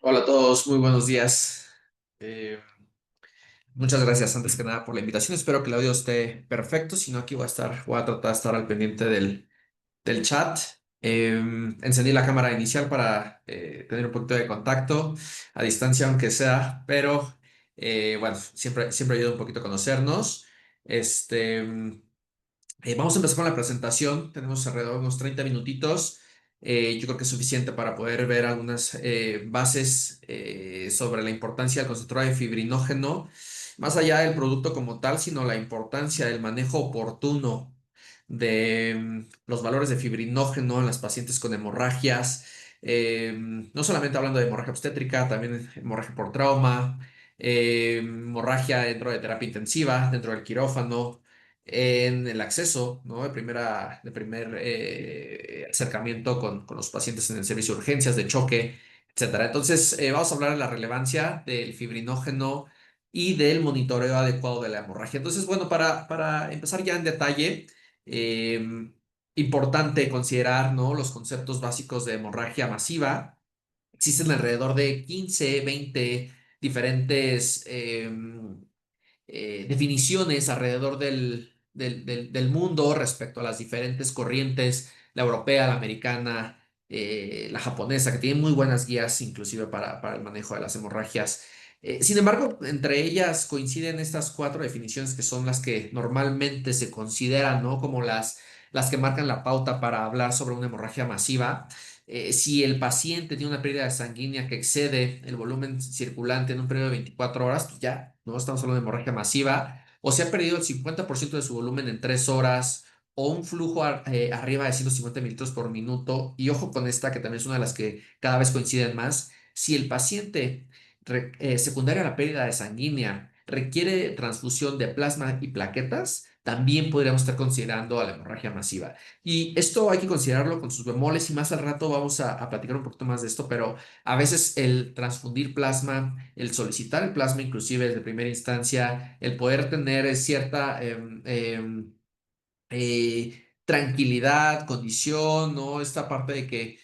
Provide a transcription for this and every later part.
Hola a todos, muy buenos días. Eh, Muchas gracias antes que nada por la invitación. Espero que el audio esté perfecto. Si no, aquí voy a tratar de estar al pendiente del chat. Encendí la cámara inicial para tener un poquito de contacto a distancia, aunque sea, pero bueno, siempre ayuda un poquito a conocernos. Este, Vamos a empezar con la presentación. Tenemos alrededor de unos 30 minutitos. Yo creo que es suficiente para poder ver algunas bases sobre la importancia del concentrado de fibrinógeno, más allá del producto como tal, sino la importancia del manejo oportuno de los valores de fibrinógeno en las pacientes con hemorragias. No solamente hablando de hemorragia obstétrica, también hemorragia por trauma, hemorragia dentro de terapia intensiva, dentro del quirófano, en el acceso, ¿no? De primer acercamiento con los pacientes en el servicio de urgencias, de choque, etcétera. Entonces, vamos a hablar de la relevancia del fibrinógeno y del monitoreo adecuado de la hemorragia. Entonces, bueno, para empezar ya en detalle, eh, importante considerar, ¿no? Los conceptos básicos de hemorragia masiva. Existen alrededor de 15, 20 diferentes definiciones alrededor del mundo respecto a las diferentes corrientes, la europea, la americana, la japonesa, que tienen muy buenas guías inclusive para el manejo de las hemorragias. Sin embargo, entre ellas coinciden estas cuatro definiciones que son las que normalmente se consideran, ¿no? Como las que marcan la pauta para hablar sobre una hemorragia masiva. Si el paciente tiene una pérdida sanguínea que excede el volumen circulante en un periodo de 24 horas, pues ya no estamos hablando de hemorragia masiva, o se ha perdido el 50% de su volumen en 3 horas, o un flujo arriba de 150 mililitros por minuto. Y ojo con esta, que también es una de las que cada vez coinciden más. Si el paciente secundario a la pérdida de sanguínea requiere transfusión de plasma y plaquetas, también podríamos estar considerando a la hemorragia masiva. Y esto hay que considerarlo con sus bemoles y más al rato vamos a platicar un poquito más de esto, pero a veces el transfundir plasma, el solicitar el plasma inclusive desde primera instancia, el poder tener cierta tranquilidad, condición, ¿no? Esta parte de que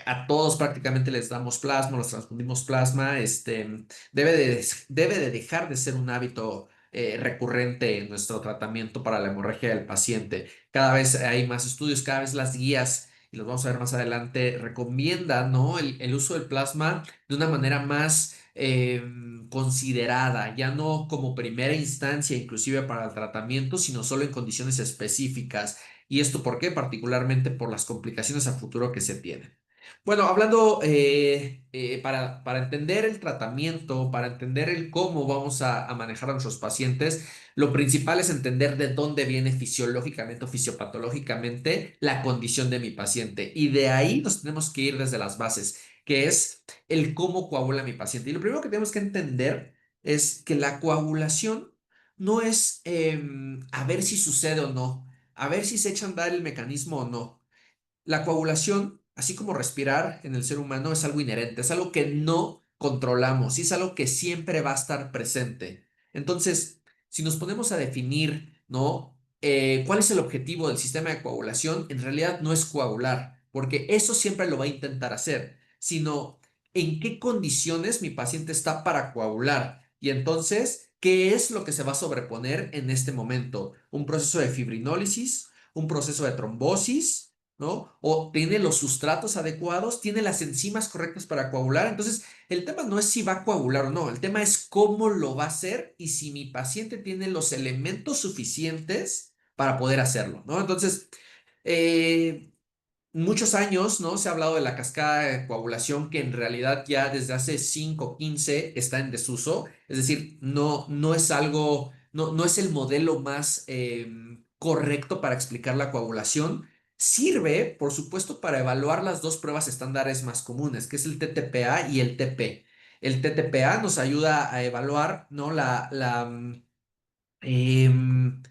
a todos prácticamente les damos plasma, los transfundimos plasma, debe de dejar de ser un hábito recurrente en nuestro tratamiento para la hemorragia del paciente. Cada vez hay más estudios, cada vez las guías, y los vamos a ver más adelante, recomiendan, ¿no? El uso del plasma de una manera más considerada, ya no como primera instancia inclusive para el tratamiento, sino solo en condiciones específicas. ¿Y esto por qué? Particularmente por las complicaciones a futuro que se tienen. Bueno, hablando para entender el tratamiento, para entender el cómo vamos a manejar a nuestros pacientes, lo principal es entender de dónde viene fisiológicamente o fisiopatológicamente la condición de mi paciente. Y de ahí nos tenemos que ir desde las bases, que es el cómo coagula mi paciente. Y lo primero que tenemos que entender es que la coagulación no es a ver si sucede o no, a ver si se echa a andar el mecanismo o no. La coagulación, así como respirar en el ser humano, es algo inherente, es algo que no controlamos y es algo que siempre va a estar presente. Entonces, si nos ponemos a definir, ¿no? ¿Cuál es el objetivo del sistema de coagulación? En realidad no es coagular, porque eso siempre lo va a intentar hacer, sino en qué condiciones mi paciente está para coagular. Y entonces, ¿qué es lo que se va a sobreponer en este momento? ¿Un proceso de fibrinólisis? ¿Un proceso de trombosis? ¿No? O tiene los sustratos adecuados, tiene las enzimas correctas para coagular. Entonces, el tema no es si va a coagular o no, el tema es cómo lo va a hacer y si mi paciente tiene los elementos suficientes para poder hacerlo, ¿no? Entonces, eh, muchos años, ¿no? Se ha hablado de la cascada de coagulación que en realidad ya desde hace 5 15 está en desuso. Es decir, no es algo, no es el modelo más correcto para explicar la coagulación. Sirve, por supuesto, para evaluar las dos pruebas estándares más comunes, que es el TTPA y el TP. El TTPA nos ayuda a evaluar, ¿no? Em,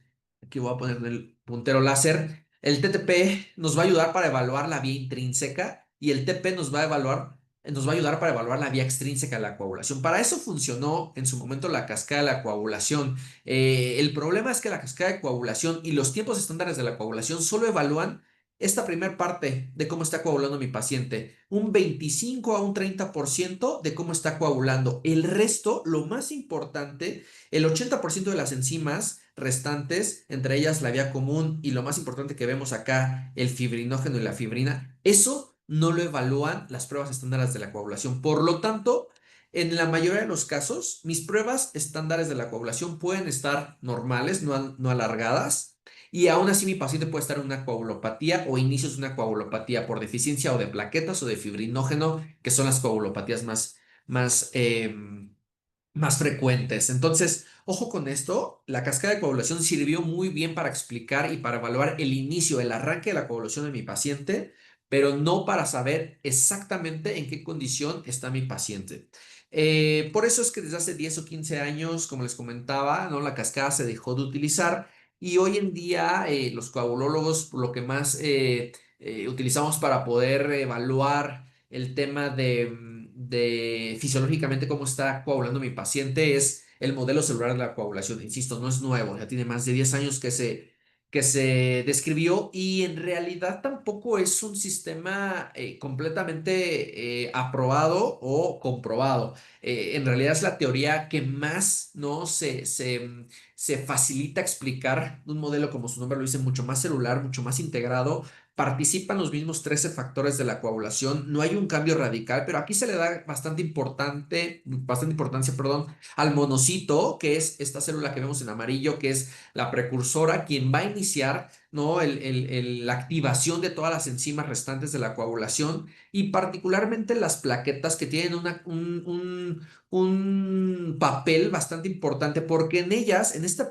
Aquí voy a poner el puntero láser. El TTP nos va a ayudar para evaluar la vía intrínseca y el TP nos va a ayudar para evaluar la vía extrínseca de la coagulación. Para eso funcionó en su momento la cascada de la coagulación. El problema es que la cascada de coagulación y los tiempos estándares de la coagulación solo evalúan esta primera parte de cómo está coagulando mi paciente, un 25 a un 30% de cómo está coagulando. El resto, lo más importante, el 80% de las enzimas restantes, entre ellas la vía común y lo más importante que vemos acá, el fibrinógeno y la fibrina, eso no lo evalúan las pruebas estándares de la coagulación. Por lo tanto, en la mayoría de los casos, mis pruebas estándares de la coagulación pueden estar normales, no alargadas, y aún así mi paciente puede estar en una coagulopatía o inicios de una coagulopatía por deficiencia o de plaquetas o de fibrinógeno, que son las coagulopatías más, más frecuentes. Entonces, ojo con esto, la cascada de coagulación sirvió muy bien para explicar y para evaluar el inicio, el arranque de la coagulación de mi paciente, pero no para saber exactamente en qué condición está mi paciente. Por eso es que desde hace 10 o 15 años, como les comentaba, ¿no? La cascada se dejó de utilizar y hoy en día los coagulólogos lo que más utilizamos para poder evaluar el tema de fisiológicamente cómo está coagulando mi paciente es el modelo celular de la coagulación. Insisto, no es nuevo, ya tiene más de 10 años que se describió y en realidad tampoco es un sistema completamente aprobado o comprobado. En realidad es la teoría que más ¿no? se facilita explicar un modelo, como su nombre lo dice, mucho más celular, mucho más integrado. Participan los mismos 13 factores de la coagulación, no hay un cambio radical, pero aquí se le da bastante importancia, perdón, al monocito, que es esta célula que vemos en amarillo, que es la precursora, quien va a iniciar, ¿no? La activación de todas las enzimas restantes de la coagulación y particularmente las plaquetas que tienen un papel bastante importante porque en ellas, en esta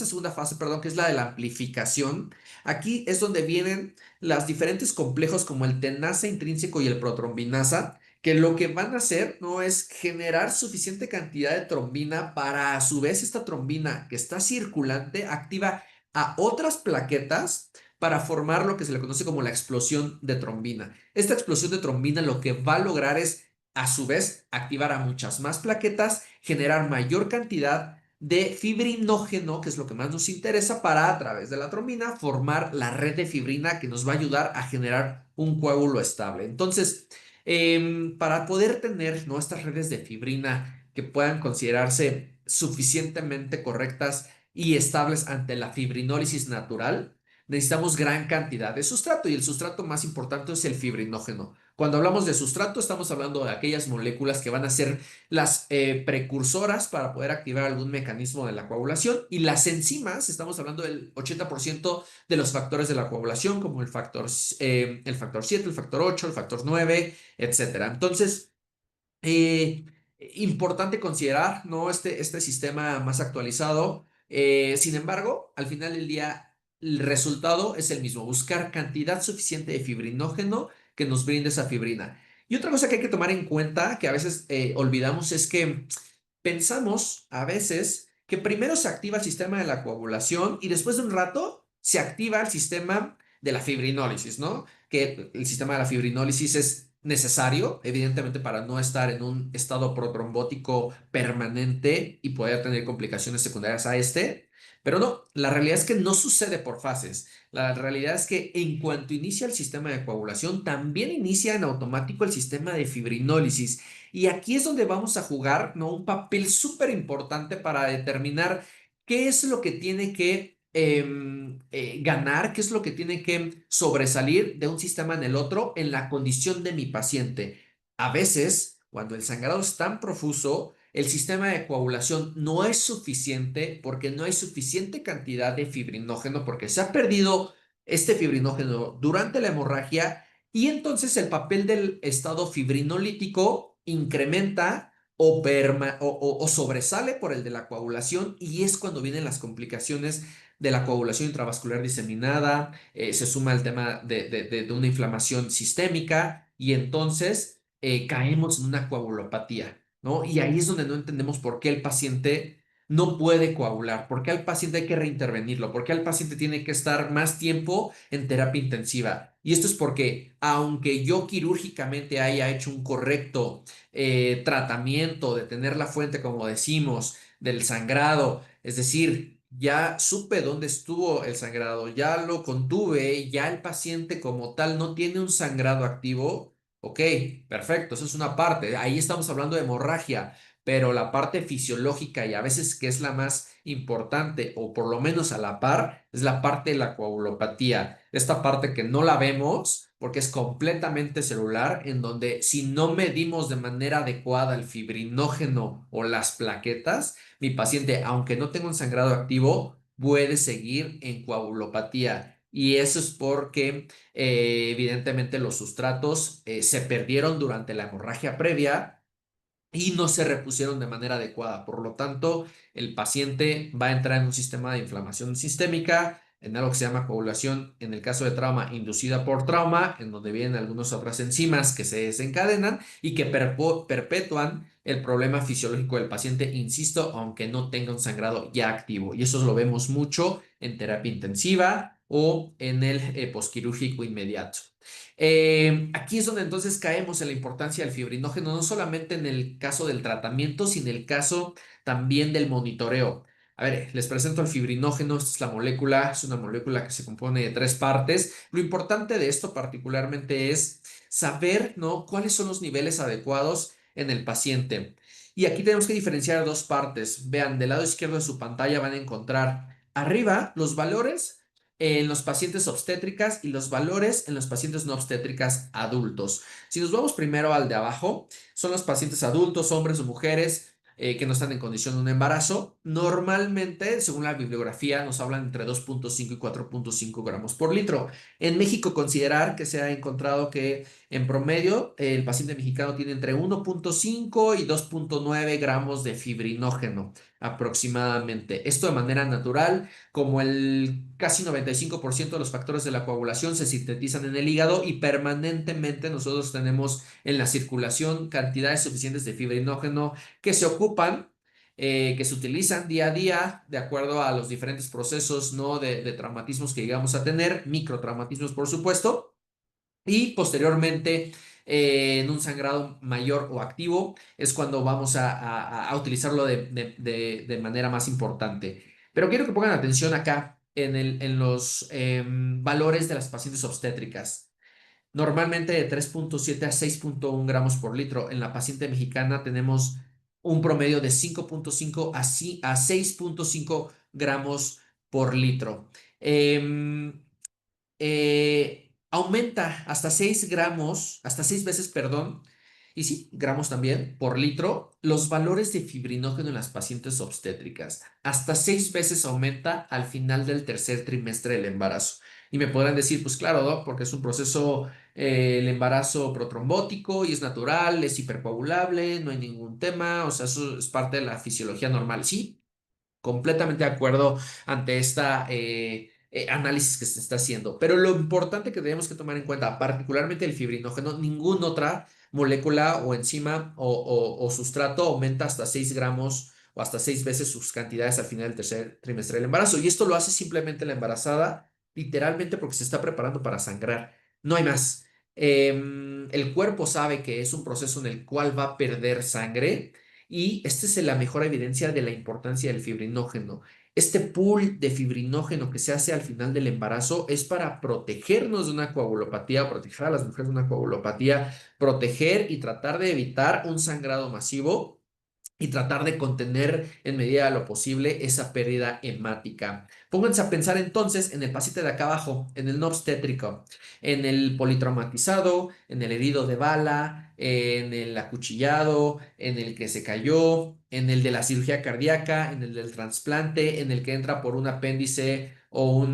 segunda fase, perdón, que es la de la amplificación, aquí es donde vienen los diferentes complejos como el tenasa intrínseco y el protrombinasa, que lo que van a hacer no es generar suficiente cantidad de trombina para a su vez esta trombina que está circulante activa a otras plaquetas para formar lo que se le conoce como la explosión de trombina. Esta explosión de trombina lo que va a lograr es a su vez activar a muchas más plaquetas, generar mayor cantidad de fibrinógeno, que es lo que más nos interesa, para a través de la trombina formar la red de fibrina que nos va a ayudar a generar un coágulo estable. Entonces, para poder tener ¿no? estas redes de fibrina que puedan considerarse suficientemente correctas y estables ante la fibrinólisis natural, necesitamos gran cantidad de sustrato y el sustrato más importante es el fibrinógeno. Cuando hablamos de sustrato, estamos hablando de aquellas moléculas que van a ser las precursoras para poder activar algún mecanismo de la coagulación y las enzimas, estamos hablando del 80% de los factores de la coagulación, como el factor 7, el factor 8, el factor 9, etcétera. Entonces, eh, importante considerar, ¿no? Este sistema más actualizado. Sin embargo, al final del día, el resultado es el mismo, buscar cantidad suficiente de fibrinógeno que nos brinde esa fibrina. Y otra cosa que hay que tomar en cuenta, que a veces olvidamos, es que pensamos a veces que primero se activa el sistema de la coagulación y después de un rato se activa el sistema de la fibrinólisis, ¿no? Que el sistema de la fibrinólisis es necesario, evidentemente, para no estar en un estado protrombótico permanente y poder tener complicaciones secundarias a este. Pero no, la realidad es que no sucede por fases. La realidad es que en cuanto inicia el sistema de coagulación, también inicia en automático el sistema de fibrinólisis. Y aquí es donde vamos a jugar, ¿no? Un papel súper importante para determinar qué es lo que tiene que ganar, qué es lo que tiene que sobresalir de un sistema en el otro en la condición de mi paciente. A veces, cuando el sangrado es tan profuso, el sistema de coagulación no es suficiente porque no hay suficiente cantidad de fibrinógeno, porque se ha perdido este fibrinógeno durante la hemorragia y entonces el papel del estado fibrinolítico incrementa o sobresale por el de la coagulación y es cuando vienen las complicaciones de la coagulación intravascular diseminada, se suma el tema de una inflamación sistémica y entonces caemos en una coagulopatía, ¿no? Y ahí es donde no entendemos por qué el paciente no puede coagular, por qué al paciente hay que reintervenirlo, por qué al paciente tiene que estar más tiempo en terapia intensiva. Y esto es porque, aunque yo quirúrgicamente haya hecho un correcto tratamiento de tener la fuente, como decimos, del sangrado, es decir, ya supe dónde estuvo el sangrado, ya lo contuve, ya el paciente como tal no tiene un sangrado activo. Ok, perfecto, eso es una parte. Ahí estamos hablando de hemorragia, pero la parte fisiológica y a veces que es la más importante o por lo menos a la par es la parte de la coagulopatía. Esta parte que no la vemos porque es completamente celular, en donde si no medimos de manera adecuada el fibrinógeno o las plaquetas, mi paciente, aunque no tenga un sangrado activo, puede seguir en coagulopatía. Y eso es porque evidentemente los sustratos se perdieron durante la hemorragia previa y no se repusieron de manera adecuada. Por lo tanto, el paciente va a entrar en un sistema de inflamación sistémica, en algo que se llama coagulación, en el caso de trauma inducida por trauma, en donde vienen algunas otras enzimas que se desencadenan y que perpetúan el problema fisiológico del paciente, insisto, aunque no tenga un sangrado ya activo. Y eso lo vemos mucho en terapia intensiva o en el posquirúrgico inmediato. Aquí es donde entonces caemos en la importancia del fibrinógeno, no solamente en el caso del tratamiento, sino en el caso también del monitoreo. A ver, les presento el fibrinógeno, esta es la molécula, es una molécula que se compone de tres partes. Lo importante de esto particularmente es saber, ¿no?, cuáles son los niveles adecuados en el paciente. Y aquí tenemos que diferenciar dos partes. Vean, del lado izquierdo de su pantalla van a encontrar arriba los valores en los pacientes obstétricas y los valores en los pacientes no obstétricas adultos. Si nos vamos primero al de abajo, son los pacientes adultos, hombres o mujeres que no están en condición de un embarazo. Normalmente, según la bibliografía, nos hablan entre 2.5 y 4.5 gramos por litro. En México, considerar que se ha encontrado que en promedio el paciente mexicano tiene entre 1.5 y 2.9 gramos de fibrinógeno aproximadamente. Esto de manera natural, como el casi 95% de los factores de la coagulación se sintetizan en el hígado y permanentemente nosotros tenemos en la circulación cantidades suficientes de fibrinógeno que se ocupan, que se utilizan día a día de acuerdo a los diferentes procesos, ¿no?, de traumatismos que llegamos a tener, microtraumatismos por supuesto, y posteriormente, en un sangrado mayor o activo, es cuando vamos a utilizarlo de manera más importante. Pero quiero que pongan atención acá en los valores de las pacientes obstétricas. Normalmente de 3.7 a 6.1 gramos por litro. En la paciente mexicana tenemos un promedio de 5.5 a 6.5 gramos por litro. Aumenta hasta 6 gramos, hasta 6 veces, perdón, y sí, gramos también por litro, los valores de fibrinógeno en las pacientes obstétricas. Hasta 6 veces aumenta al final del tercer trimestre del embarazo. Y me podrán decir, pues claro, Doc, porque es un proceso, el embarazo protrombótico y es natural, es hipercoagulable, no hay ningún tema, o sea, eso es parte de la fisiología normal. Sí, completamente de acuerdo ante esta análisis que se está haciendo. Pero lo importante que tenemos que tomar en cuenta, particularmente el fibrinógeno, ninguna otra molécula o enzima o sustrato aumenta hasta 6 gramos o hasta 6 veces sus cantidades al final del tercer trimestre del embarazo. Y esto lo hace simplemente la embarazada, literalmente porque se está preparando para sangrar. No hay más. El cuerpo sabe que es un proceso en el cual va a perder sangre y esta es la mejor evidencia de la importancia del fibrinógeno. Este pool de fibrinógeno que se hace al final del embarazo es para protegernos de una coagulopatía, proteger a las mujeres de una coagulopatía, proteger y tratar de evitar un sangrado masivo y tratar de contener en medida de lo posible esa pérdida hemática. Pónganse a pensar entonces en el paciente de acá abajo, en el no obstétrico, en el politraumatizado, en el herido de bala, en el acuchillado, en el que se cayó, en el de la cirugía cardíaca, en el del trasplante, en el que entra por un apéndice o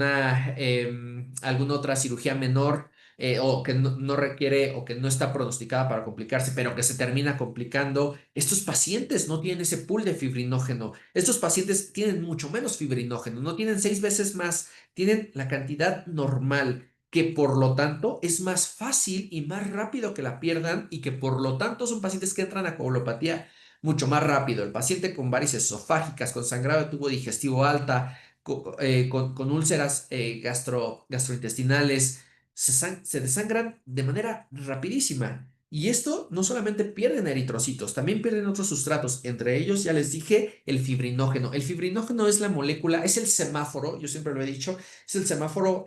alguna otra cirugía menor, o que no requiere o que no está pronosticada para complicarse, pero que se termina complicando. Estos pacientes no tienen ese pool de fibrinógeno. Estos pacientes tienen mucho menos fibrinógeno, no tienen 6 veces más, tienen la cantidad normal, que por lo tanto es más fácil y más rápido que la pierdan y que por lo tanto son pacientes que entran a coagulopatía mucho más rápido. El paciente con varices esofágicas, con sangrado de tubo digestivo alta, con úlceras gastrointestinales, se desangran de manera rapidísima. Y esto no solamente pierden eritrocitos, también pierden otros sustratos, entre ellos, ya les dije, el fibrinógeno. El fibrinógeno es la molécula, es el semáforo, yo siempre lo he dicho, es el semáforo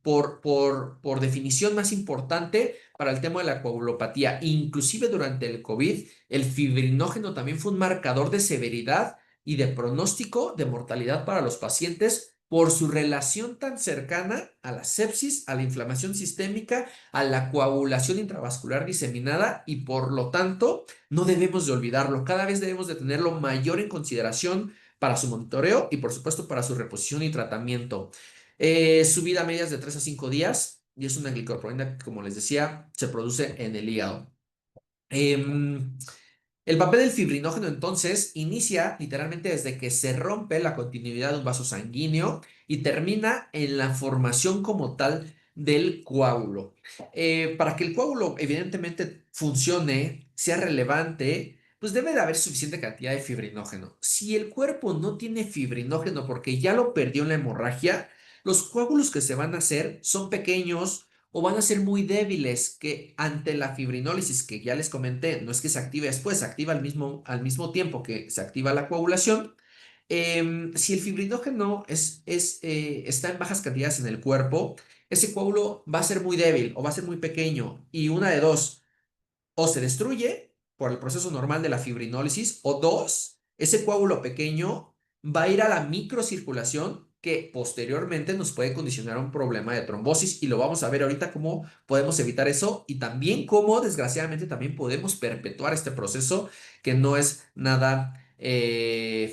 por definición más importante para el tema de la coagulopatía. Inclusive durante el COVID, el fibrinógeno también fue un marcador de severidad y de pronóstico de mortalidad para los pacientes por su relación tan cercana a la sepsis, a la inflamación sistémica, a la coagulación intravascular diseminada y por lo tanto no debemos de olvidarlo. Cada vez debemos de tenerlo mayor en consideración para su monitoreo y por supuesto para su reposición y tratamiento. Su vida media es de 3 a 5 días y es una glicoproteína que, como les decía, se produce en el hígado. Em, el papel del fibrinógeno entonces inicia literalmente desde que se rompe la continuidad de un vaso sanguíneo y termina en la formación como tal del coágulo. Para que el coágulo evidentemente funcione, sea relevante, pues debe de haber suficiente cantidad de fibrinógeno. Si el cuerpo no tiene fibrinógeno porque ya lo perdió en la hemorragia, los coágulos que se van a hacer son pequeños o van a ser muy débiles que ante la fibrinólisis que ya les comenté, no es que se active después, se activa al mismo tiempo que se activa la coagulación. Si el fibrinógeno está en bajas cantidades en el cuerpo, ese coágulo va a ser muy débil o va a ser muy pequeño y una de dos, o se destruye por el proceso normal de la fibrinólisis, o dos, ese coágulo pequeño va a ir a la microcirculación que posteriormente nos puede condicionar un problema de trombosis y lo vamos a ver ahorita cómo podemos evitar eso y también cómo desgraciadamente también podemos perpetuar este proceso que no es nada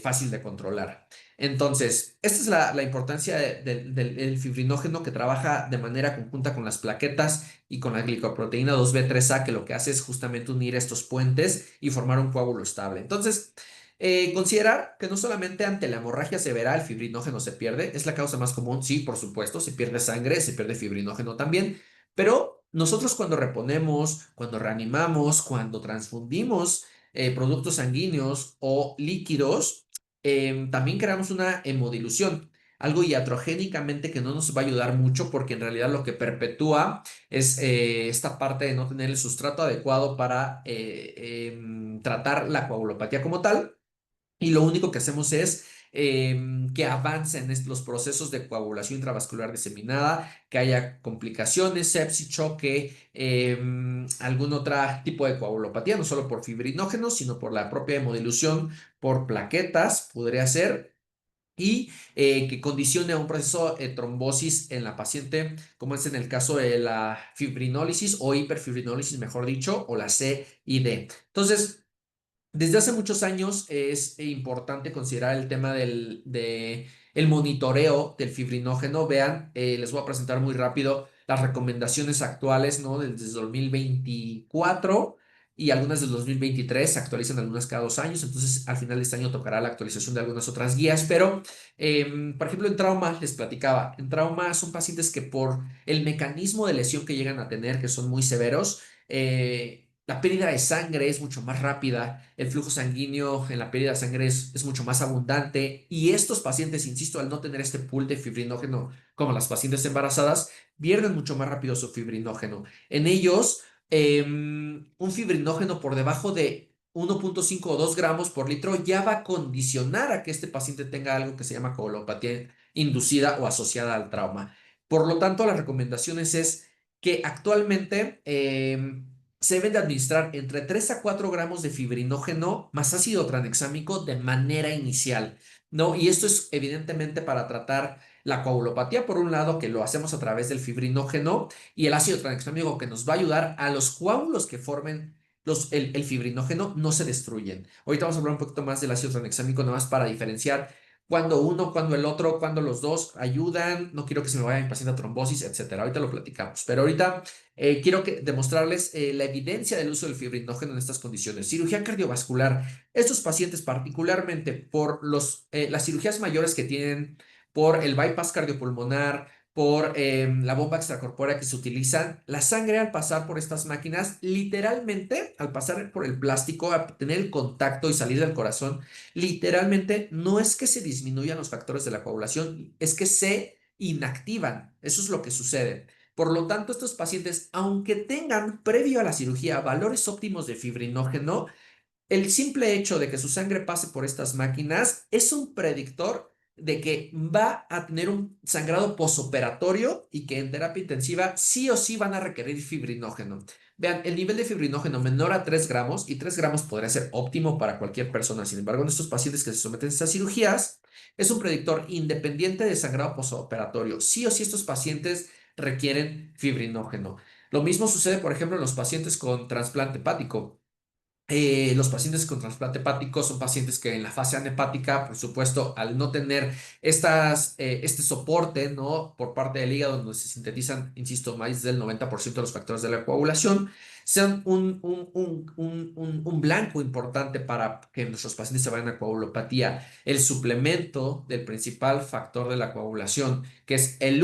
fácil de controlar. Entonces, esta es la importancia del fibrinógeno que trabaja de manera conjunta con las plaquetas y con la glicoproteína 2B3A, que lo que hace es justamente unir estos puentes y formar un coágulo estable. Entonces, considerar que no solamente ante la hemorragia severa el fibrinógeno se pierde, es la causa más común, sí, por supuesto, se pierde sangre, se pierde fibrinógeno también, pero nosotros cuando reponemos, cuando reanimamos, cuando transfundimos productos sanguíneos o líquidos, también creamos una hemodilución, algo iatrogénicamente que no nos va a ayudar mucho porque en realidad lo que perpetúa es esta parte de no tener el sustrato adecuado para tratar la coagulopatía como tal. Y lo único que hacemos es que avancen los procesos de coagulación intravascular diseminada, que haya complicaciones, sepsis, choque, algún otro tipo de coagulopatía, no solo por fibrinógenos, sino por la propia hemodilución, por plaquetas, podría ser y que condicione a un proceso de trombosis en la paciente, como es en el caso de la fibrinólisis o hiperfibrinólisis, mejor dicho, o la CID. Entonces, desde hace muchos años es importante considerar el tema el monitoreo del fibrinógeno. Vean, les voy a presentar muy rápido las recomendaciones actuales, ¿no? Desde 2024 y algunas del 2023, se actualizan algunas cada 2 años, entonces al final de este año tocará la actualización de algunas otras guías, pero por ejemplo en trauma, les platicaba, en trauma son pacientes que por el mecanismo de lesión que llegan a tener, que son muy severos, la pérdida de sangre es mucho más rápida, el flujo sanguíneo en la pérdida de sangre es mucho más abundante y estos pacientes, insisto, al no tener este pool de fibrinógeno como las pacientes embarazadas, pierden mucho más rápido su fibrinógeno. En ellos, un fibrinógeno por debajo de 1,5 o 2 gramos por litro ya va a condicionar a que este paciente tenga algo que se llama coagulopatía inducida o asociada al trauma. Por lo tanto, las recomendaciones es que actualmente se deben de administrar entre 3 a 4 gramos de fibrinógeno más ácido tranexámico de manera inicial, ¿no? Y esto es evidentemente para tratar la coagulopatía, por un lado, que lo hacemos a través del fibrinógeno y el ácido tranexámico que nos va a ayudar a los coágulos que formen el fibrinógeno no se destruyen. Ahorita vamos a hablar un poquito más del ácido tranexámico, nada más para diferenciar cuando uno, cuando el otro, cuando los dos ayudan. No quiero que se me vaya mi paciente a trombosis, etcétera. Ahorita lo platicamos, pero ahorita quiero demostrarles la evidencia del uso del fibrinógeno en estas condiciones. Cirugía cardiovascular. Estos pacientes, particularmente por las cirugías mayores que tienen, por el bypass cardiopulmonar, por la bomba extracorpórea que se utilizan, la sangre al pasar por estas máquinas, literalmente, al pasar por el plástico, a tener el contacto y salir del corazón, literalmente no es que se disminuyan los factores de la coagulación, es que se inactivan. Eso es lo que sucede. Por lo tanto, estos pacientes, aunque tengan previo a la cirugía valores óptimos de fibrinógeno, el simple hecho de que su sangre pase por estas máquinas es un predictor de que va a tener un sangrado posoperatorio y que en terapia intensiva sí o sí van a requerir fibrinógeno. Vean, el nivel de fibrinógeno menor a 3 gramos, y 3 gramos podría ser óptimo para cualquier persona. Sin embargo, en estos pacientes que se someten a estas cirugías, es un predictor independiente de sangrado posoperatorio. Sí o sí estos pacientes requieren fibrinógeno. Lo mismo sucede, por ejemplo, en los pacientes con trasplante hepático. Los pacientes con trasplante hepático son pacientes que en la fase anhepática, por supuesto, al no tener este soporte, ¿no? Por parte del hígado, donde se sintetizan, insisto, más del 90% de los factores de la coagulación, sean un blanco importante para que nuestros pacientes se vayan a coagulopatía. El suplemento del principal factor de la coagulación, que es el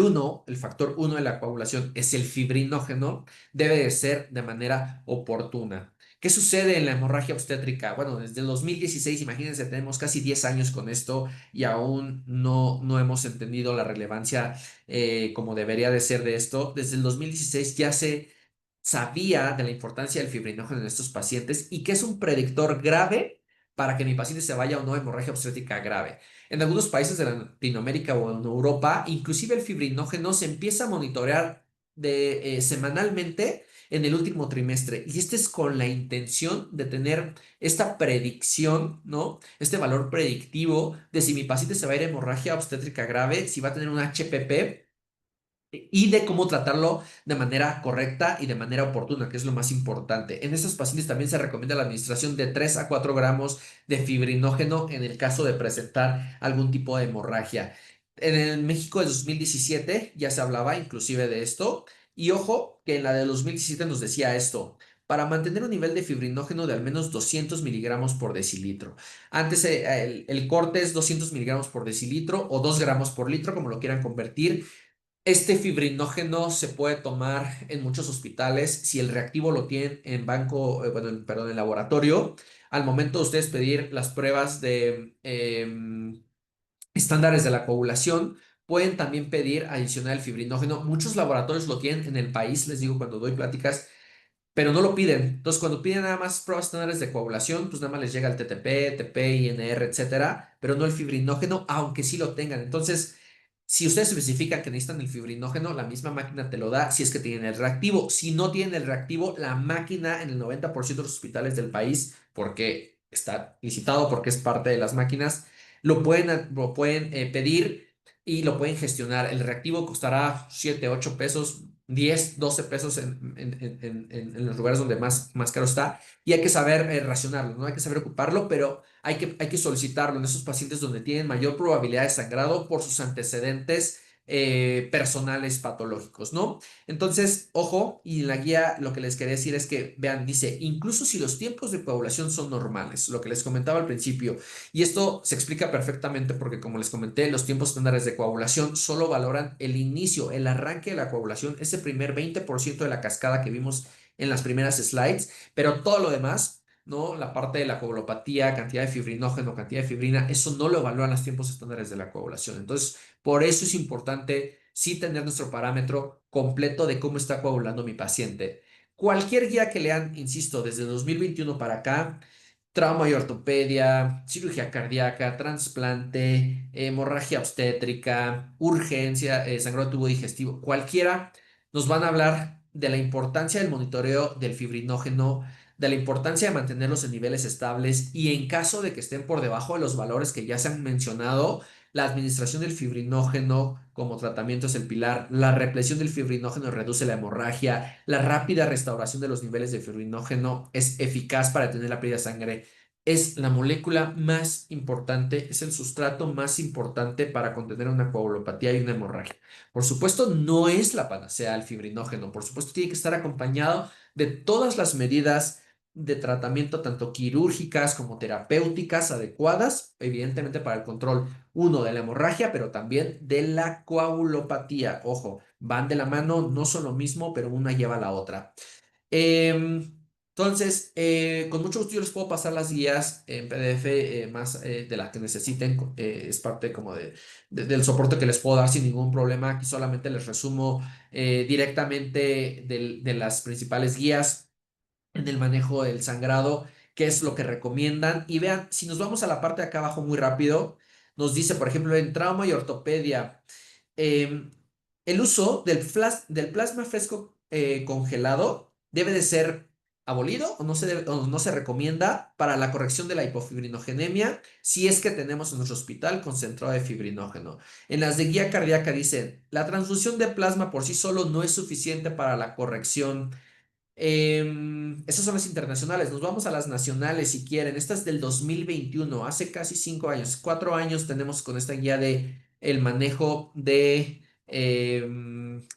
factor uno de la coagulación, es el fibrinógeno, debe de ser de manera oportuna. ¿Qué sucede en la hemorragia obstétrica? Bueno, desde el 2016, imagínense, tenemos casi 10 años con esto y aún no hemos entendido la relevancia como debería de ser de esto. Desde el 2016 ya se sabía de la importancia del fibrinógeno en estos pacientes y que es un predictor grave para que mi paciente se vaya o no a hemorragia obstétrica grave. En algunos países de Latinoamérica o en Europa, inclusive el fibrinógeno se empieza a monitorear semanalmente en el último trimestre. Y este es con la intención de tener esta predicción, ¿no? Este valor predictivo de si mi paciente se va a ir a hemorragia obstétrica grave, si va a tener un HPP y de cómo tratarlo de manera correcta y de manera oportuna, que es lo más importante. En estos pacientes también se recomienda la administración de 3 a 4 gramos de fibrinógeno en el caso de presentar algún tipo de hemorragia. En el México de 2017 ya se hablaba inclusive de esto. Y ojo, que en la de 2017 nos decía esto. Para mantener un nivel de fibrinógeno de al menos 200 miligramos por decilitro. Antes el corte es 200 miligramos por decilitro o 2 gramos por litro, como lo quieran convertir. Este fibrinógeno se puede tomar en muchos hospitales si el reactivo lo tienen en banco, bueno, perdón, en laboratorio. Al momento de ustedes pedir las pruebas de estándares de la coagulación, pueden también pedir adicional el fibrinógeno. Muchos laboratorios lo tienen en el país, les digo cuando doy pláticas, pero no lo piden. Entonces, cuando piden nada más pruebas estándares de coagulación, pues nada más les llega el TTP, TP, INR, etcétera, pero no el fibrinógeno, aunque sí lo tengan. Entonces, si ustedes especifican que necesitan el fibrinógeno, la misma máquina te lo da si es que tienen el reactivo. Si no tienen el reactivo, la máquina en el 90% de los hospitales del país, porque está licitado, porque es parte de las máquinas, lo pueden pedir y lo pueden gestionar. El reactivo costará 7 8 pesos, 10 12 pesos en los lugares donde más caro está. Y hay que saber racionarlo, ¿no? Hay que saber ocuparlo, pero hay que solicitarlo en esos pacientes donde tienen mayor probabilidad de sangrado por sus antecedentes personales patológicos, ¿no? Entonces, ojo, y en la guía lo que les quería decir es que, vean, dice, incluso si los tiempos de coagulación son normales, lo que les comentaba al principio, y esto se explica perfectamente porque, como les comenté, los tiempos estándares de coagulación solo valoran el inicio, el arranque de la coagulación, ese primer 20% de la cascada que vimos en las primeras slides, pero todo lo demás, ¿no? La parte de la coagulopatía, cantidad de fibrinógeno, cantidad de fibrina, eso no lo evalúan los tiempos estándares de la coagulación. Entonces, por eso es importante sí tener nuestro parámetro completo de cómo está coagulando mi paciente. Cualquier guía que lean, insisto, desde 2021 para acá, trauma y ortopedia, cirugía cardíaca, trasplante, hemorragia obstétrica, urgencia, sangrado de tubo digestivo, cualquiera, nos van a hablar de la importancia del monitoreo del fibrinógeno, de la importancia de mantenerlos en niveles estables y en caso de que estén por debajo de los valores que ya se han mencionado, la administración del fibrinógeno como tratamiento es el pilar, la represión del fibrinógeno reduce la hemorragia, la rápida restauración de los niveles de fibrinógeno es eficaz para detener la pérdida de sangre, es la molécula más importante, es el sustrato más importante para contener una coagulopatía y una hemorragia. Por supuesto, no es la panacea el fibrinógeno, por supuesto, tiene que estar acompañado de todas las medidas de tratamiento, tanto quirúrgicas como terapéuticas adecuadas, evidentemente para el control, uno, de la hemorragia, pero también de la coagulopatía. Ojo, van de la mano, no son lo mismo, pero una lleva a la otra. Entonces, con mucho gusto yo les puedo pasar las guías en PDF más de las que necesiten. Es parte como del soporte que les puedo dar sin ningún problema. Aquí solamente les resumo directamente de las principales guías en el manejo del sangrado, qué es lo que recomiendan. Y vean, si nos vamos a la parte de acá abajo muy rápido, nos dice, por ejemplo, en trauma y ortopedia, eh, el uso del plasma fresco congelado debe de ser abolido o no se recomienda para la corrección de la hipofibrinogenemia si es que tenemos en nuestro hospital concentrado de fibrinógeno. En las de guía cardíaca dicen, la transfusión de plasma por sí solo no es suficiente para la corrección. Esas son las internacionales. Nos vamos a las nacionales si quieren. Esta es del 2021, hace casi 5 años. 4 años tenemos con esta guía de el manejo de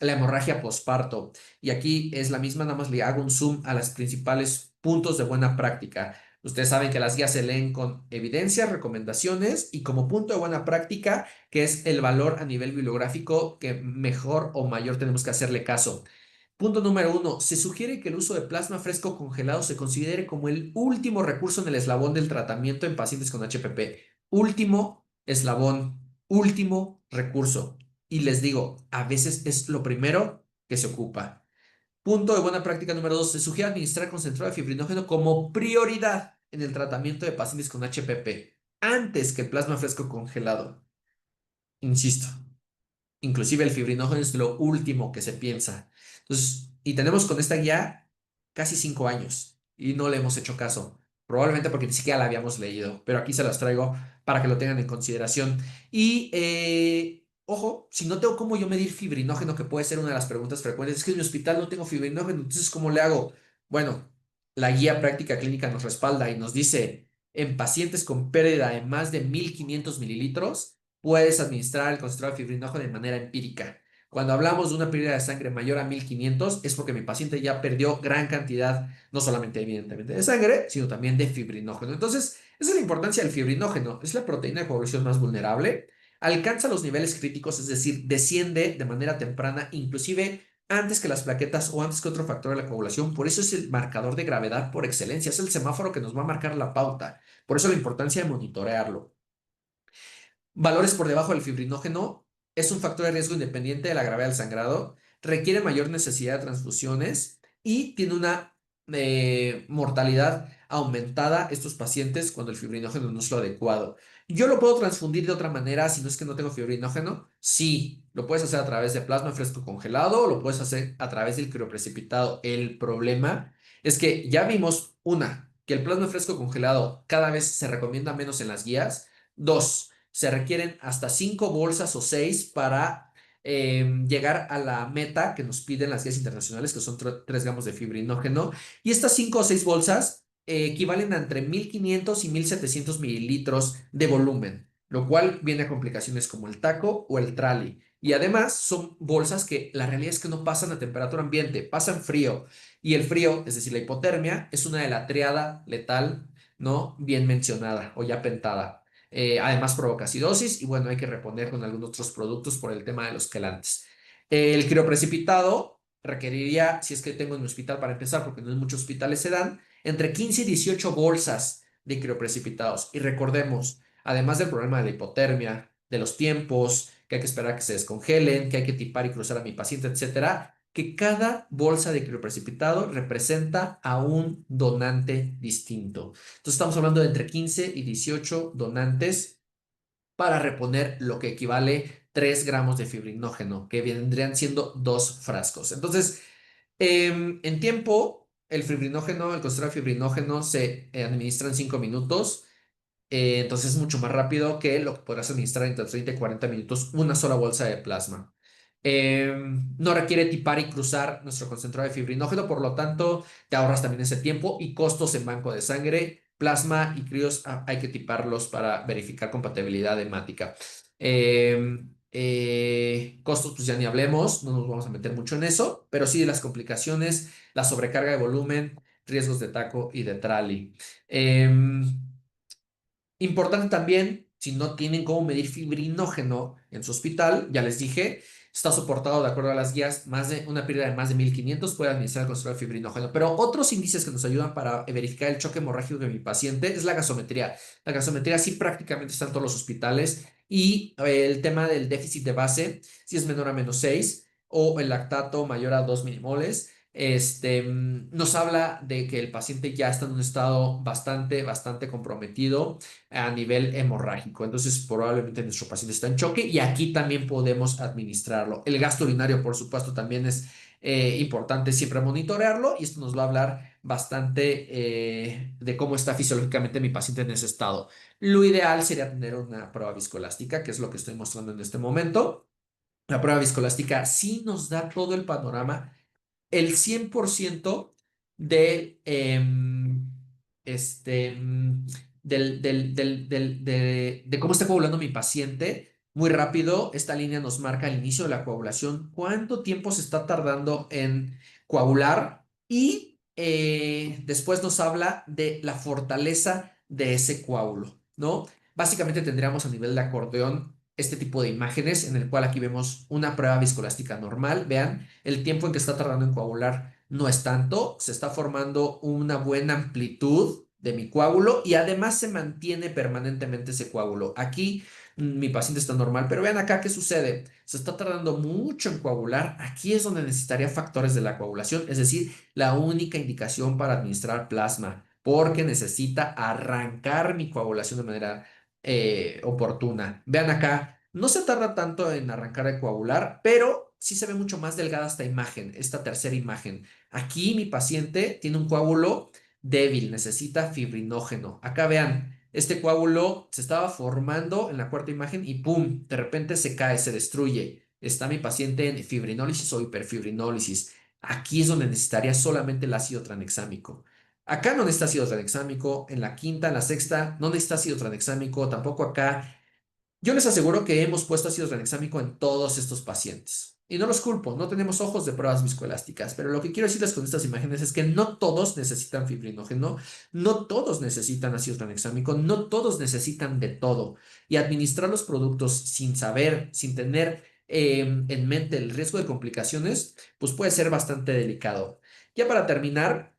la hemorragia posparto. Y aquí es la misma, nada más le hago un zoom a los principales puntos de buena práctica. Ustedes saben que las guías se leen con evidencias, recomendaciones y como punto de buena práctica, que es el valor a nivel bibliográfico que mejor o mayor tenemos que hacerle caso. Punto número 1. Se sugiere que el uso de plasma fresco congelado se considere como el último recurso en el eslabón del tratamiento en pacientes con HPP. Último eslabón, último recurso. Y les digo, a veces es lo primero que se ocupa. Punto de buena práctica número 2. Se sugiere administrar concentrado de fibrinógeno como prioridad en el tratamiento de pacientes con HPP antes que el plasma fresco congelado. Insisto, inclusive el fibrinógeno es lo último que se piensa. Entonces, y tenemos con esta guía casi 5 años y no le hemos hecho caso. Probablemente porque ni siquiera la habíamos leído, pero aquí se las traigo para que lo tengan en consideración. Y, ojo, si no tengo cómo yo medir fibrinógeno, que puede ser una de las preguntas frecuentes, es que en mi hospital no tengo fibrinógeno, entonces, ¿cómo le hago? Bueno, la guía práctica clínica nos respalda y nos dice, en pacientes con pérdida de más de 1.500 mililitros, puedes administrar el concentrado de fibrinógeno de manera empírica. Cuando hablamos de una pérdida de sangre mayor a 1.500 es porque mi paciente ya perdió gran cantidad, no solamente evidentemente de sangre, sino también de fibrinógeno. Entonces, esa es la importancia del fibrinógeno. Es la proteína de coagulación más vulnerable. Alcanza los niveles críticos, es decir, desciende de manera temprana, inclusive antes que las plaquetas o antes que otro factor de la coagulación. Por eso es el marcador de gravedad por excelencia. Es el semáforo que nos va a marcar la pauta. Por eso la importancia de monitorearlo. Valores por debajo del fibrinógeno es un factor de riesgo independiente de la gravedad del sangrado, requiere mayor necesidad de transfusiones y tiene una mortalidad aumentada estos pacientes cuando el fibrinógeno no es lo adecuado. ¿Yo lo puedo transfundir de otra manera si no es que no tengo fibrinógeno? Sí, lo puedes hacer a través de plasma fresco congelado o lo puedes hacer a través del crioprecipitado. El problema es que ya vimos, que el plasma fresco congelado cada vez se recomienda menos en las guías. Dos, se requieren hasta 5 bolsas o 6 para llegar a la meta que nos piden las guías internacionales, que son 3 gramos de fibrinógeno. Y estas 5 o 6 bolsas equivalen a entre 1.500 y 1.700 mililitros de volumen, lo cual viene a complicaciones como el taco o el trali. Y además son bolsas que la realidad es que no pasan a temperatura ambiente, pasan frío. Y el frío, es decir, la hipotermia, es una de la triada letal, ¿no? Bien mencionada o ya pentada. Además provoca acidosis y bueno, hay que reponer con algunos otros productos por el tema de los quelantes. El crioprecipitado requeriría, si es que tengo en mi hospital para empezar, porque no en muchos hospitales se dan, entre 15 y 18 bolsas de crioprecipitados. Y recordemos, además del problema de la hipotermia, de los tiempos, que hay que esperar a que se descongelen, que hay que tipar y cruzar a mi paciente, etcétera, que cada bolsa de crioprecipitado representa a un donante distinto. Entonces estamos hablando de entre 15 y 18 donantes para reponer lo que equivale 3 gramos de fibrinógeno, que vendrían siendo 2 frascos. Entonces, en tiempo, el fibrinógeno, el concentrado de fibrinógeno se administra en 5 minutos. Entonces es mucho más rápido que lo que podrás administrar entre 30 y 40 minutos una sola bolsa de plasma. No requiere tipar y cruzar nuestro concentrado de fibrinógeno, por lo tanto, te ahorras también ese tiempo y costos en banco de sangre, plasma y crios, hay que tiparlos para verificar compatibilidad hemática. Costos, pues ya ni hablemos, no nos vamos a meter mucho en eso, pero sí de las complicaciones, la sobrecarga de volumen, riesgos de taco y de trali. Importante también, si no tienen cómo medir fibrinógeno en su hospital, ya les dije, Está soportado de acuerdo a las guías, más de una pérdida de más de 1500 puede administrar el control fibrinógeno. Pero otros índices que nos ayudan para verificar el choque hemorrágico de mi paciente es la gasometría. La gasometría sí prácticamente está en todos los hospitales y el tema del déficit de base, si es menor a -6 o el lactato mayor a 2 milimoles, nos habla de que el paciente ya está en un estado bastante comprometido a nivel hemorrágico. Entonces, probablemente nuestro paciente está en choque y aquí también podemos administrarlo. El gasto urinario, por supuesto, también es importante siempre monitorearlo y esto nos va a hablar bastante de cómo está fisiológicamente mi paciente en ese estado. Lo ideal sería tener una prueba viscoelástica, que es lo que estoy mostrando en este momento. La prueba viscoelástica sí nos da todo el panorama, el 100% de, este, mm, de cómo está coagulando mi paciente. Muy rápido, esta línea nos marca el inicio de la coagulación, cuánto tiempo se está tardando en coagular y después nos habla de la fortaleza de ese coágulo, ¿no? Básicamente tendríamos a nivel de acordeón este tipo de imágenes en el cual aquí vemos una prueba viscoelástica normal. Vean, el tiempo en que está tardando en coagular no es tanto, se está formando una buena amplitud de mi coágulo y además se mantiene permanentemente ese coágulo. Aquí mi paciente está normal, pero vean acá qué sucede. Se está tardando mucho en coagular. Aquí es donde necesitaría factores de la coagulación, es decir, la única indicación para administrar plasma, porque necesita arrancar mi coagulación de manera oportuna. Vean acá, no se tarda tanto en arrancar de coagular, pero sí se ve mucho más delgada esta imagen, esta tercera imagen. Aquí mi paciente tiene un coágulo débil, necesita fibrinógeno. Acá vean, este coágulo se estaba formando en la cuarta imagen y ¡pum! De repente se cae, se destruye. Está mi paciente en fibrinólisis o hiperfibrinólisis. Aquí es donde necesitaría solamente el ácido tranexámico. Acá no necesita ácido tranexámico, en la quinta, en la sexta, no necesita ácido tranexámico, tampoco acá. Yo les aseguro que hemos puesto ácido tranexámico en todos estos pacientes. Y no los culpo, no tenemos ojos de pruebas viscoelásticas, pero lo que quiero decirles con estas imágenes es que no todos necesitan fibrinógeno, no todos necesitan ácido tranexámico, no todos necesitan de todo. Y administrar los productos sin saber, sin tener en mente el riesgo de complicaciones, pues puede ser bastante delicado. Ya para terminar,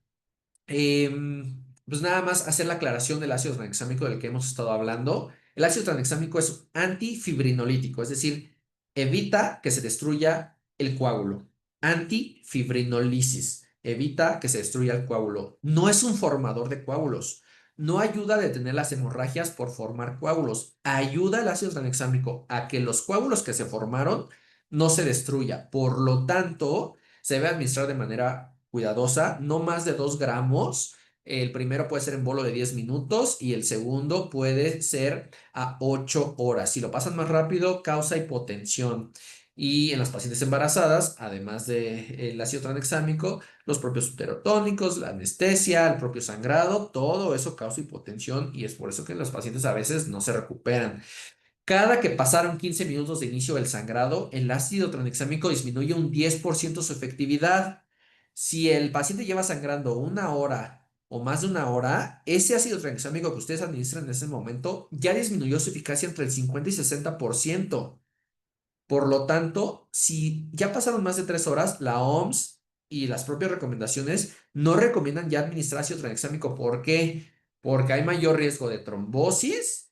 pues nada más hacer la aclaración del ácido tranexámico del que hemos estado hablando. El ácido tranexámico es antifibrinolítico, es decir, evita que se destruya el coágulo. Antifibrinolisis, evita que se destruya el coágulo. No es un formador de coágulos. No ayuda a detener las hemorragias por formar coágulos. Ayuda el ácido tranexámico a que los coágulos que se formaron no se destruya. Por lo tanto, se debe administrar de manera cuidadosa, no más de 2 gramos. El primero puede ser en bolo de 10 minutos y el segundo puede ser a 8 horas. Si lo pasan más rápido, causa hipotensión. Y en las pacientes embarazadas, además del ácido tranexámico, los propios uterotónicos, la anestesia, el propio sangrado, todo eso causa hipotensión y es por eso que los pacientes a veces no se recuperan. Cada que pasaron 15 minutos de inicio del sangrado, el ácido tranexámico disminuye un 10% su efectividad. Si el paciente lleva sangrando una hora o más de una hora, ese ácido tranexámico que ustedes administran en ese momento ya disminuyó su eficacia entre el 50 y 60%. Por lo tanto, si ya pasaron más de 3 horas, la OMS y las propias recomendaciones no recomiendan ya administrar ácido tranexámico. ¿Por qué? Porque hay mayor riesgo de trombosis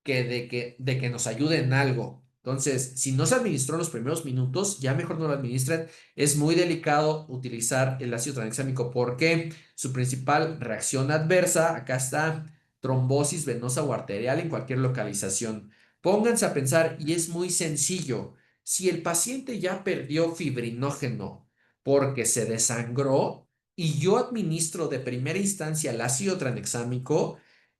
de que nos ayude en algo. Entonces, si no se administró en los primeros minutos, ya mejor no lo administren. Es muy delicado utilizar el ácido tranexámico porque su principal reacción adversa, acá está, trombosis venosa o arterial en cualquier localización. Pónganse a pensar y es muy sencillo. Si el paciente ya perdió fibrinógeno porque se desangró y yo administro de primera instancia el ácido tranexámico,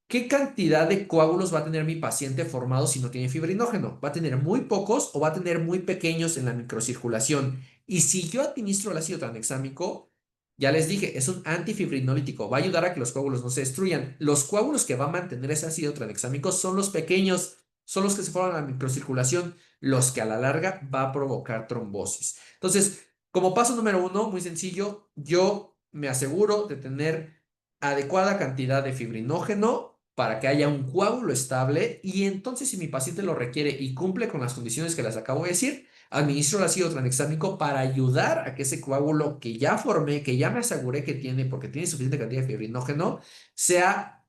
¿qué cantidad de coágulos va a tener mi paciente formado si no tiene fibrinógeno? ¿Va a tener muy pocos o va a tener muy pequeños en la microcirculación? Y si yo administro el ácido tranexámico, ya les dije, es un antifibrinolítico, va a ayudar a que los coágulos no se destruyan. Los coágulos que va a mantener ese ácido tranexámico son los pequeños, son los que se forman en la microcirculación, los que a la larga va a provocar trombosis. Entonces, como paso número uno, muy sencillo, yo me aseguro de tener adecuada cantidad de fibrinógeno para que haya un coágulo estable y entonces si mi paciente lo requiere y cumple con las condiciones que les acabo de decir, administro el ácido tranexámico para ayudar a que ese coágulo que ya formé, que ya me aseguré que tiene, porque tiene suficiente cantidad de fibrinógeno, sea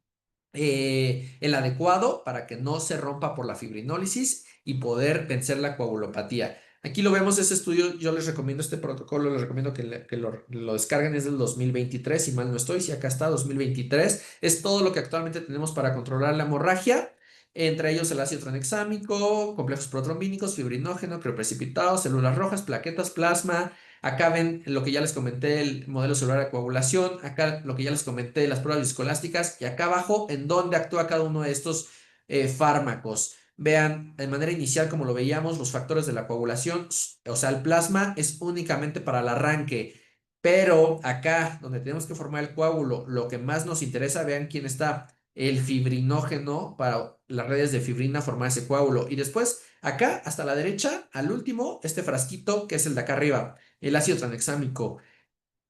el adecuado para que no se rompa por la fibrinólisis y poder vencer la coagulopatía. Aquí lo vemos, ese estudio, yo les recomiendo este protocolo, les recomiendo que lo descarguen, es del 2023, si mal no estoy, si acá está, 2023, es todo lo que actualmente tenemos para controlar la hemorragia, entre ellos el ácido tranexámico, complejos protrombínicos, fibrinógeno, crioprecipitado, células rojas, plaquetas, plasma. Acá ven lo que ya les comenté, el modelo celular de coagulación. Acá lo que ya les comenté, las pruebas viscoelásticas. Y acá abajo, en dónde actúa cada uno de estos fármacos. Vean, de manera inicial, como lo veíamos, los factores de la coagulación, o sea, el plasma es únicamente para el arranque. Pero acá, donde tenemos que formar el coágulo, lo que más nos interesa, vean quién está, el fibrinógeno para las redes de fibrina formar ese coágulo. Y después, acá, hasta la derecha, al último, este frasquito que es el de acá arriba. El ácido tranexámico,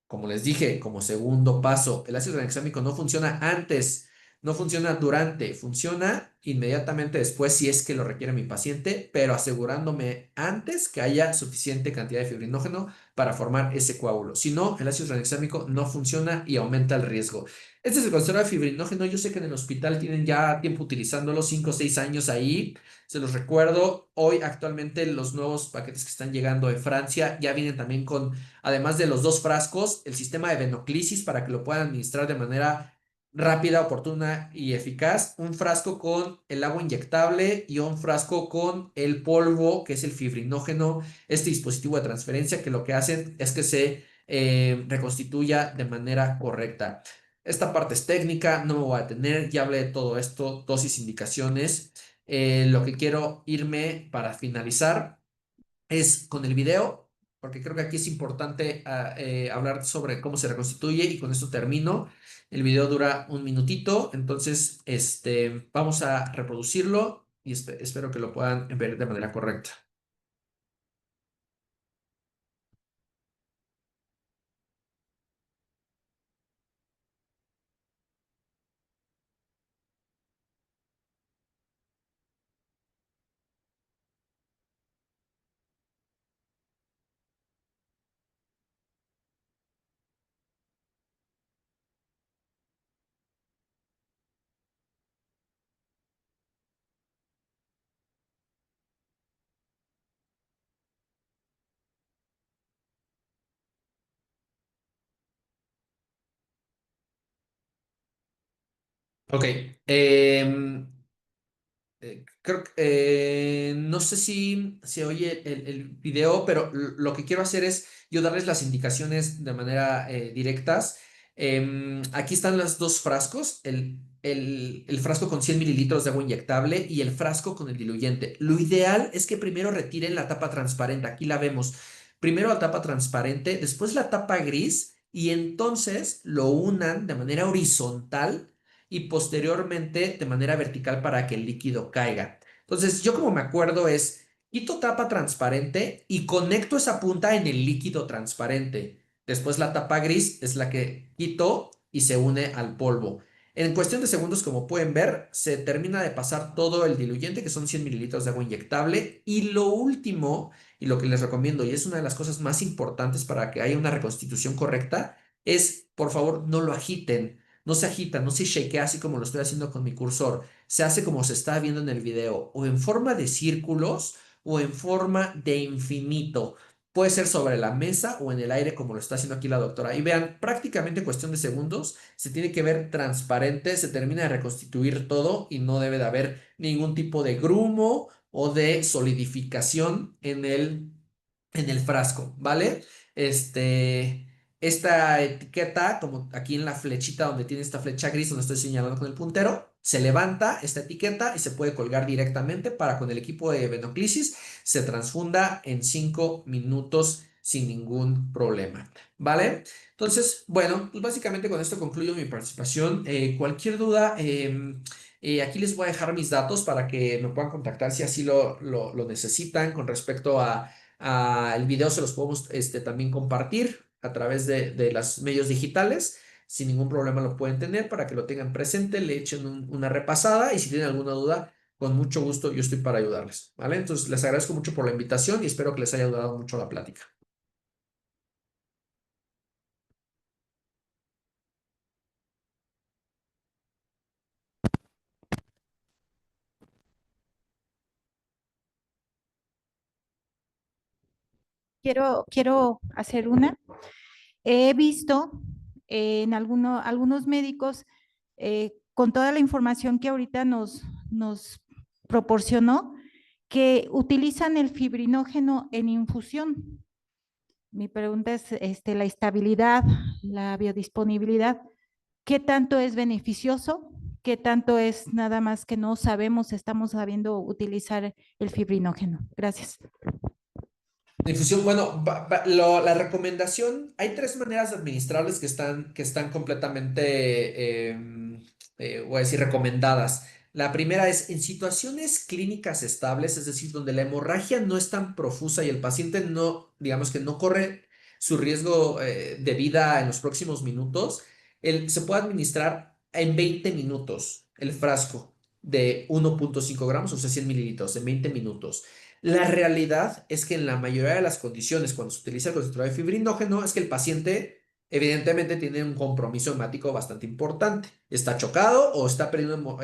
como les dije, como segundo paso, el ácido tranexámico no funciona antes, no funciona durante, funciona inmediatamente después si es que lo requiere mi paciente, pero asegurándome antes que haya suficiente cantidad de fibrinógeno para formar ese coágulo. Si no, el ácido tranexámico no funciona y aumenta el riesgo. Este es el concentrado de fibrinógeno. Yo sé que en el hospital tienen ya tiempo utilizándolo, 5 o 6 años ahí. Se los recuerdo. Hoy actualmente los nuevos paquetes que están llegando de Francia ya vienen también con, además de los dos frascos, el sistema de venoclisis para que lo puedan administrar de manera rápida, oportuna y eficaz. Un frasco con el agua inyectable y un frasco con el polvo, que es el fibrinógeno, este dispositivo de transferencia que lo que hacen es que se reconstituya de manera correcta. Esta parte es técnica, no me voy a detener, ya hablé de todo esto, dosis, indicaciones. Lo que quiero irme para finalizar es con el video, porque creo que aquí es importante hablar sobre cómo se reconstituye y con esto termino. El video dura un minutito, entonces vamos a reproducirlo y espero que lo puedan ver de manera correcta. Ok, creo que no sé si se oye el video, pero lo que quiero hacer es yo darles las indicaciones de manera directas. Aquí están los dos frascos, el frasco con 100 mililitros de agua inyectable y el frasco con el diluyente. Lo ideal es que primero retiren la tapa transparente, aquí la vemos. Primero la tapa transparente, después la tapa gris y entonces lo unan de manera horizontal y posteriormente de manera vertical para que el líquido caiga. Entonces, yo como me acuerdo es, quito tapa transparente y conecto esa punta en el líquido transparente. Después la tapa gris es la que quito y se une al polvo. En cuestión de segundos, como pueden ver, se termina de pasar todo el diluyente, que son 100 mililitros de agua inyectable. Y lo último, y lo que les recomiendo, y es una de las cosas más importantes para que haya una reconstitución correcta, es, por favor, no lo agiten. No se agita, no se shakea así como lo estoy haciendo con mi cursor. Se hace como se está viendo en el video, o en forma de círculos o en forma de infinito. Puede ser sobre la mesa o en el aire como lo está haciendo aquí la doctora. Y vean, prácticamente en cuestión de segundos se tiene que ver transparente, se termina de reconstituir todo y no debe de haber ningún tipo de grumo o de solidificación en el frasco, ¿vale? Esta etiqueta, como aquí en la flechita donde tiene esta flecha gris donde estoy señalando con el puntero, se levanta esta etiqueta y se puede colgar directamente para con el equipo de venoclisis se transfunda en 5 minutos sin ningún problema, ¿vale? Entonces, bueno, pues básicamente con esto concluyo mi participación. Cualquier duda, aquí les voy a dejar mis datos para que me puedan contactar si así lo necesitan con respecto a el video se los podemos también compartir a través de los medios digitales. Sin ningún problema lo pueden tener para que lo tengan presente, le echen una repasada y si tienen alguna duda, con mucho gusto yo estoy para ayudarles, ¿vale? Entonces les agradezco mucho por la invitación y espero que les haya ayudado mucho la plática. Quiero hacer una. He visto en algunos médicos, con toda la información que ahorita nos proporcionó, que utilizan el fibrinógeno en infusión. Mi pregunta es, la estabilidad, la biodisponibilidad, ¿qué tanto es beneficioso? ¿Qué tanto es nada más que no sabemos, estamos sabiendo utilizar el fibrinógeno? Gracias. Difusión, bueno, la recomendación, hay tres maneras administrables que están completamente, voy a decir, recomendadas. La primera es en situaciones clínicas estables, es decir, donde la hemorragia no es tan profusa y el paciente no, digamos que no corre su riesgo de vida en los próximos minutos, se puede administrar en 20 minutos el frasco de 1,5 gramos, o sea, 100 mililitros, en 20 minutos. La realidad es que en la mayoría de las condiciones, cuando se utiliza el concentrador de fibrinógeno, es que el paciente evidentemente tiene un compromiso hemático bastante importante. Está chocado o está perdiendo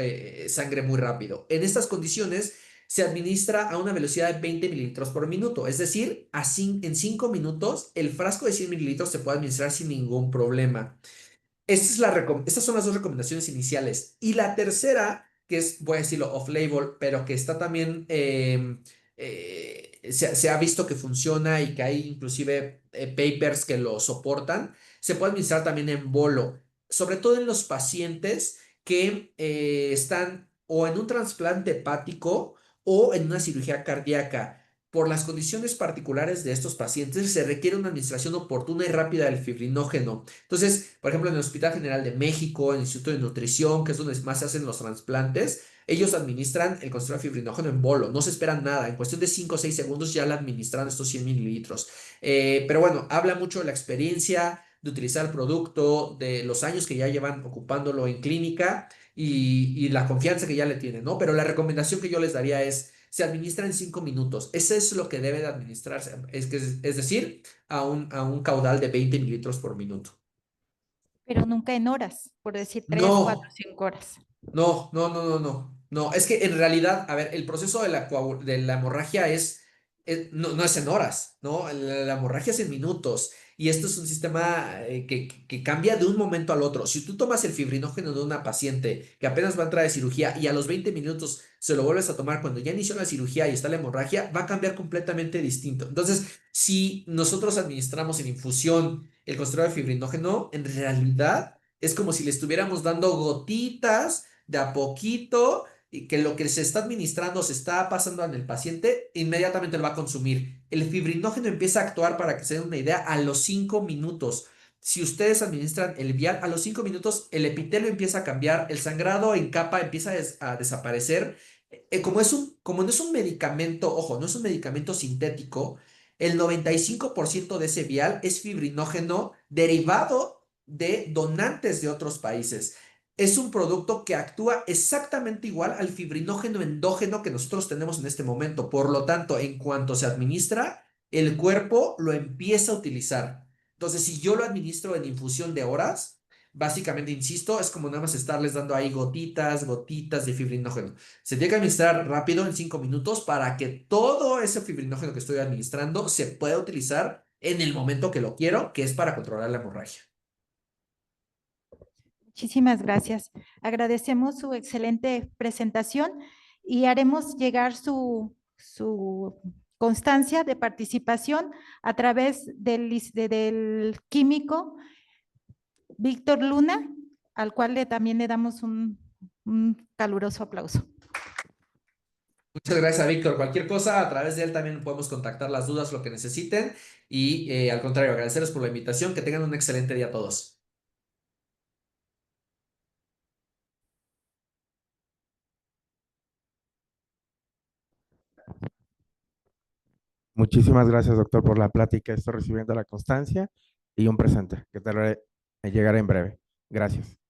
sangre muy rápido. En estas condiciones se administra a una velocidad de 20 mililitros por minuto. Es decir, en 5 minutos el frasco de 100 mililitros se puede administrar sin ningún problema. Estas son las dos recomendaciones iniciales. Y la tercera, que es, voy a decirlo, off-label, pero que está también, se ha visto que funciona y que hay inclusive papers que lo soportan, se puede administrar también en bolo, sobre todo en los pacientes que están o en un trasplante hepático o en una cirugía cardíaca. Por las condiciones particulares de estos pacientes, se requiere una administración oportuna y rápida del fibrinógeno. Entonces, por ejemplo, en el Hospital General de México, en el Instituto de Nutrición, que es donde más se hacen los trasplantes, ellos administran el concentrado de fibrinógeno en bolo, no se esperan nada, en cuestión de 5 o 6 segundos ya la administran estos 100 mililitros. Pero bueno, habla mucho de la experiencia de utilizar el producto, de los años que ya llevan ocupándolo en clínica y la confianza que ya le tienen, ¿no? Pero la recomendación que yo les daría es, se administra en 5 minutos. Ese es lo que debe de administrarse, es decir, a un caudal de 20 mililitros por minuto. Pero nunca en horas, por decir 3, 4, No, 5 horas. no, no, no, no, no. No, es que en realidad, a ver, el proceso de la hemorragia no es en horas, ¿no? La hemorragia es en minutos. Y esto es un sistema que cambia de un momento al otro. Si tú tomas el fibrinógeno de una paciente que apenas va a entrar de cirugía y a los 20 minutos se lo vuelves a tomar cuando ya inició la cirugía y está la hemorragia, va a cambiar completamente distinto. Entonces, si nosotros administramos en infusión el concentrado de fibrinógeno, en realidad es como si le estuviéramos dando gotitas de a poquito y que lo que se está administrando se está pasando en el paciente, inmediatamente lo va a consumir. El fibrinógeno empieza a actuar, para que se den una idea, a los 5 minutos. Si ustedes administran el vial, a los 5 minutos el epitelio empieza a cambiar, el sangrado en capa empieza a desaparecer. Como no es un medicamento, ojo, no es un medicamento sintético, el 95% de ese vial es fibrinógeno derivado de donantes de otros países. Es un producto que actúa exactamente igual al fibrinógeno endógeno que nosotros tenemos en este momento. Por lo tanto, en cuanto se administra, el cuerpo lo empieza a utilizar. Entonces, si yo lo administro en infusión de horas, básicamente, insisto, es como nada más estarles dando ahí gotitas, gotitas de fibrinógeno. Se tiene que administrar rápido en 5 minutos para que todo ese fibrinógeno que estoy administrando se pueda utilizar en el momento que lo quiero, que es para controlar la hemorragia. Muchísimas gracias. Agradecemos su excelente presentación y haremos llegar su constancia de participación a través del químico Víctor Luna, al cual también le damos un caluroso aplauso. Muchas gracias a Víctor. Cualquier cosa, a través de él también podemos contactar las dudas, lo que necesiten. Y al contrario, agradecerles por la invitación. Que tengan un excelente día a todos. Muchísimas gracias, doctor, por la plática. Estoy recibiendo la constancia y un presente que te llegará en breve. Gracias.